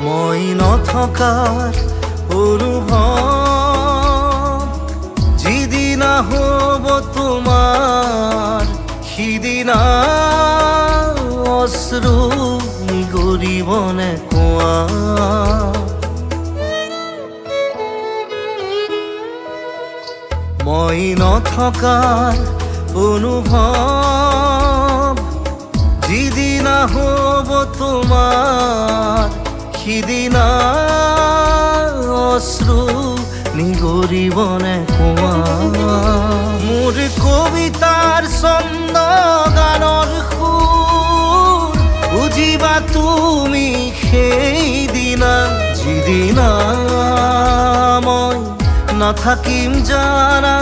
মই নথকাৰ অনুভৱ যিদিনা হ'ব তোমাৰ সিদিনা অশ্ৰু নিগৰিবনে কোৱা। মই নথকাৰ অনুভৱ যিদিনা হ'ব তোমাৰ সিদিনা অশ্ৰু নিগৰিবনে কোৱা। মোৰ কবিতাৰ ছন্দ গানৰ সুৰ বুজিবা তুমি সেইদিনা যিদিনা মই নাথাকিম জানা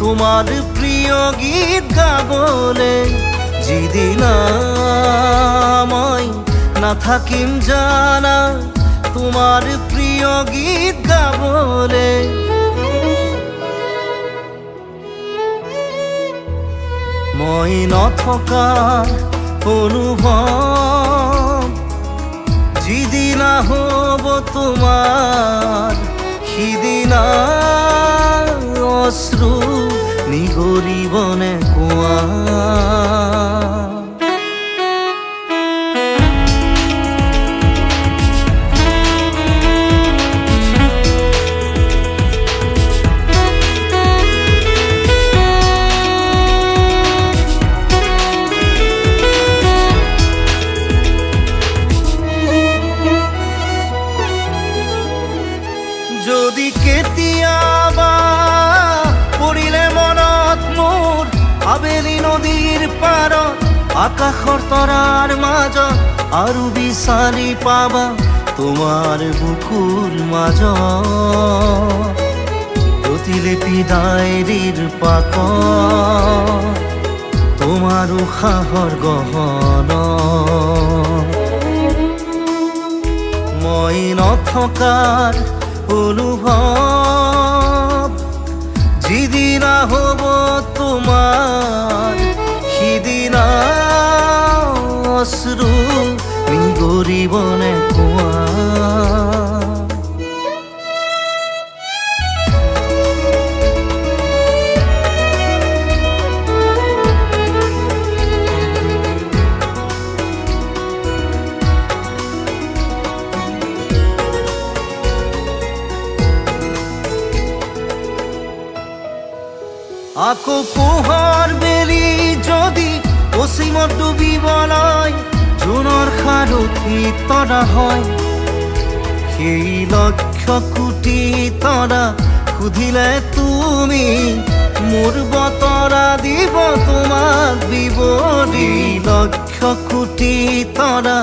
তোমাৰ প্ৰিয় গীত গাবলে। যিদিনা মই নাথাকিম জানা তোমাৰ প্ৰিয় গীত গাবলে। মই নথকাৰ অনুভৱ যিদিনা হ'ব তোমাৰ সিদিনা অশ্ৰু নিগৰিবনে কোৱা। যদি কেতিয়াবা পৰিলে মনত মোৰ আবেলি নদীৰ পাৰত আকাশৰ তৰাৰ মাজত আৰু বিচাৰি পাবা তোমাৰ বুকুৰ মাজত প্ৰতিলিপি ডায়েৰীৰ পাকত তোমাৰ উশাহৰ গহনা। মই নথকাৰ অনুভৱ যিদিনা হ'ব তোমাৰ সিদিনা অশ্ৰু নিগৰিবনে কোৱা। আকৌ পোহৰ বেলি যদি পশ্চিমত ডুবিবলৈ জোনৰ সাৰথি তৰা হয় সেই লক্ষ কোটি তৰা সুধিলে তুমি মোৰ বতৰা দিব তোমাক বিৱৰি। লক্ষ কোটি তৰা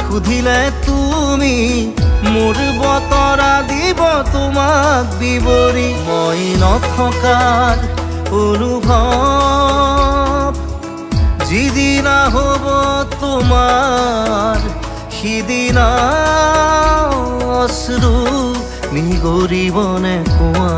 সুধিলে তুমি মোৰ বতৰা দিব তোমাক বিৱৰি। মই নথকাৰ অনুভৱ যিদিনা হ'ব তোমাৰ সিদিনা অশ্ৰু নিগৰিবনে কোৱা।